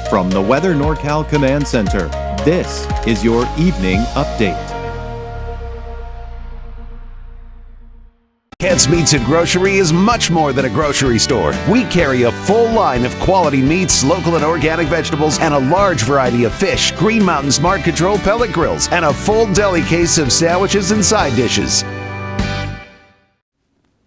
From the Weather NorCal Command Center, this is your Evening Update. Kent's Meats and Grocery is much more than a grocery store. We carry a full line of quality meats, local and organic vegetables, and a large variety of fish, Green Mountain Smart Control pellet grills, and a full deli case of sandwiches and side dishes.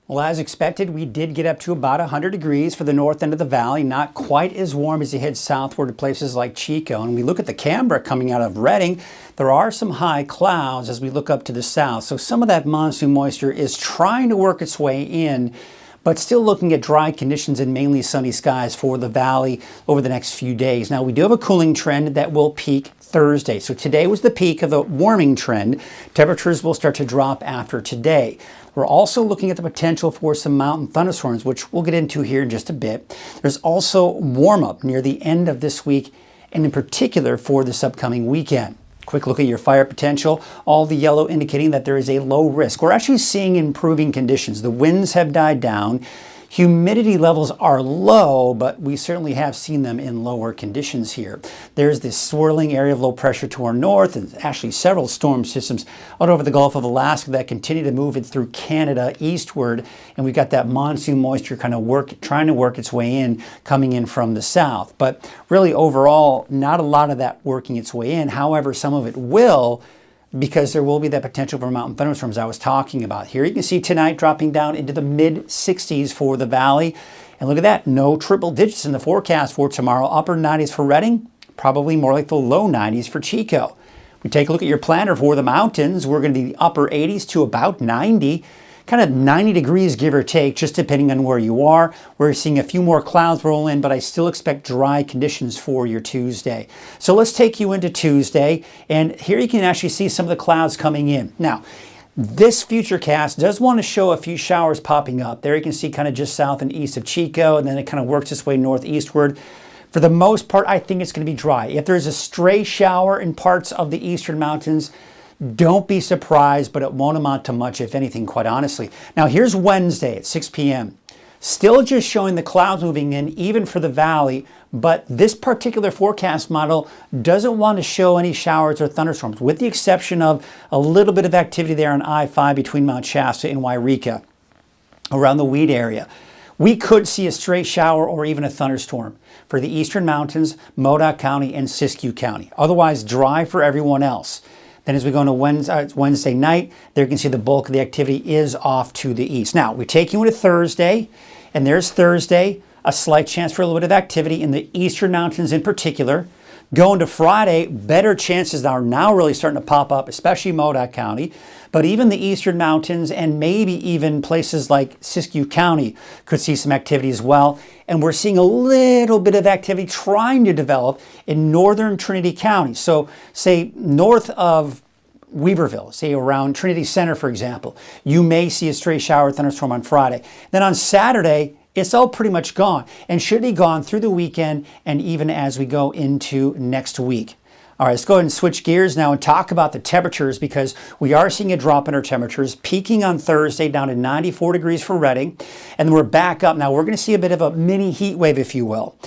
Well, as expected, we did get up to about 100 degrees for the north end of the valley, not quite as warm as you head southward to places like Chico. And we look at the Canberra coming out of Redding, there are some high clouds as we look up to the south. So some of that monsoon moisture is trying to work its way in, but still looking at dry conditions and mainly sunny skies for the valley over the next few days. Now, we do have a cooling trend that will peak Thursday. So today was the peak of the warming trend. Temperatures will start to drop after today. We're also looking at the potential for some mountain thunderstorms, which we'll get into here in just a bit. There's also warm up near the end of this week, and in particular for this upcoming weekend. Quick look at your fire potential. All the yellow indicating that there is a low risk. We're actually seeing improving conditions. The winds have died down. Humidity levels are low, but we certainly have seen them in lower conditions here. There's this swirling area of low pressure to our north, and actually several storm systems out over the Gulf of Alaska that continue to move it through Canada eastward. And we've got that monsoon moisture kind of trying to work its way in, coming in from the south. But really overall, not a lot of that working its way in. However, some of it will, because there will be that potential for mountain thunderstorms I was talking about. Here you can see tonight dropping down into the mid-60s for the valley. And look at that, no triple digits in the forecast for tomorrow. Upper 90s for Redding, probably more like the low 90s for Chico. We take a look at your planner for the mountains. We're going to be the upper 80s to about 90. Kind of 90 degrees, give or take, just depending on where you are. We're seeing a few more clouds roll in, but I still expect dry conditions for your Tuesday. So let's take you into Tuesday, and here you can actually see some of the clouds coming in. Now, this futurecast does want to show a few showers popping up. There you can see kind of just south and east of Chico, and then it kind of works its way northeastward. For the most part, I think it's going to be dry. If there's a stray shower in parts of the eastern mountains, don't be surprised, but it won't amount to much, if anything, quite honestly. Now, here's Wednesday at 6 p.m. Still just showing the clouds moving in, even for the valley, but this particular forecast model doesn't want to show any showers or thunderstorms, with the exception of a little bit of activity there on I-5 between Mount Shasta and Wairika, around the Weed area. We could see a stray shower or even a thunderstorm for the eastern mountains, Modoc County, and Siskiyou County. Otherwise, dry for everyone else. Then as we go into Wednesday night, there you can see the bulk of the activity is off to the east. Now, we take you into Thursday, and there's Thursday, a slight chance for a little bit of activity in the eastern mountains in particular. Going to Friday, better chances are now really starting to pop up, especially Modoc County. But even the eastern mountains and maybe even places like Siskiyou County could see some activity as well. And we're seeing a little bit of activity trying to develop in northern Trinity County. So say north of Weaverville, say around Trinity Center, for example, you may see a stray shower thunderstorm on Friday. Then on Saturday, it's all pretty much gone and should be gone through the weekend and even as we go into next week. All right, let's go ahead and switch gears now and talk about the temperatures, because we are seeing a drop in our temperatures, peaking on Thursday down to 94 degrees for Redding, and then we're back up. Now we're going to see a bit of a mini heat wave, if you will.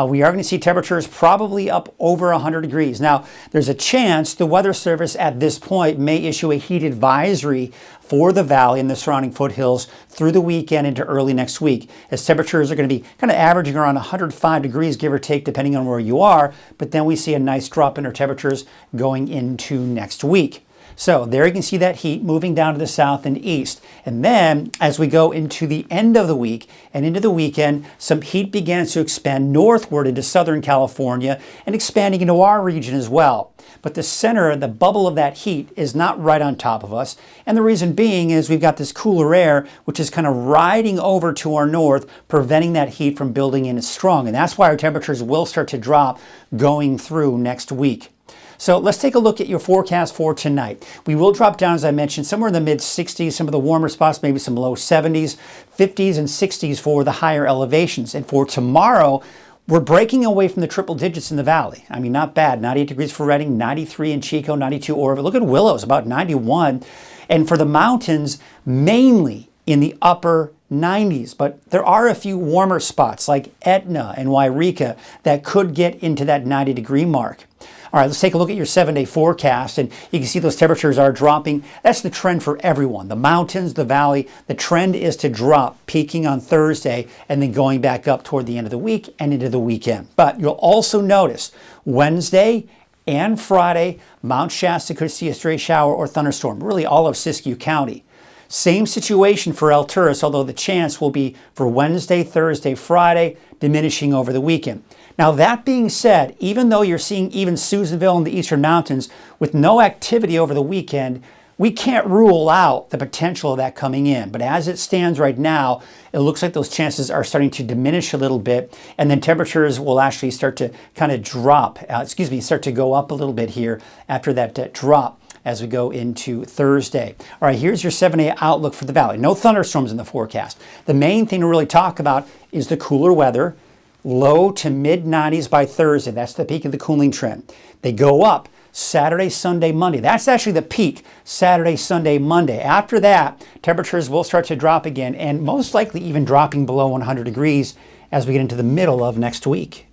We are going to see temperatures probably up over 100 degrees. Now, there's a chance the Weather Service at this point may issue a heat advisory for the valley and the surrounding foothills through the weekend into early next week, as temperatures are going to be kind of averaging around 105 degrees, give or take, depending on where you are. But then we see a nice drop in our temperatures going into next week. So there you can see that heat moving down to the south and east. And then as we go into the end of the week and into the weekend, some heat begins to expand northward into Southern California and expanding into our region as well. But the center, the bubble of that heat, is not right on top of us. And the reason being is we've got this cooler air, which is kind of riding over to our north, preventing that heat from building in as strong. And that's why our temperatures will start to drop going through next week. So let's take a look at your forecast for tonight. We will drop down, as I mentioned, somewhere in the mid-60s, some of the warmer spots, maybe some low 70s, 50s and 60s for the higher elevations. And for tomorrow, we're breaking away from the triple digits in the valley. I mean, not bad. 98 degrees for Redding, 93 in Chico, 92 Orville. Look at Willows, about 91. And for the mountains, mainly in the upper 90s, but there are a few warmer spots like Etna and Wairika that could get into that 90-degree mark. All right, let's take a look at your 7-day forecast, and you can see those temperatures are dropping. That's the trend for everyone. The mountains, the valley, the trend is to drop, peaking on Thursday and then going back up toward the end of the week and into the weekend. But you'll also notice Wednesday and Friday, Mount Shasta could see a stray shower or thunderstorm, really all of Siskiyou County. Same situation for Alturas, although the chance will be for Wednesday, Thursday, Friday, diminishing over the weekend. Now, that being said, even though you're seeing even Susanville and the Eastern Mountains with no activity over the weekend, we can't rule out the potential of that coming in. But as it stands right now, it looks like those chances are starting to diminish a little bit, and then temperatures will actually start to kind of drop, start to go up a little bit here after that drop as we go into Thursday. All right, here's your 7-day outlook for the valley. No thunderstorms in the forecast. The main thing to really talk about is the cooler weather. Low to mid 90s by Thursday. That's the peak of the cooling trend. They go up Saturday, Sunday, Monday. That's actually the peak, Saturday, Sunday, Monday. After that, temperatures will start to drop again, and most likely even dropping below 100 degrees as we get into the middle of next week.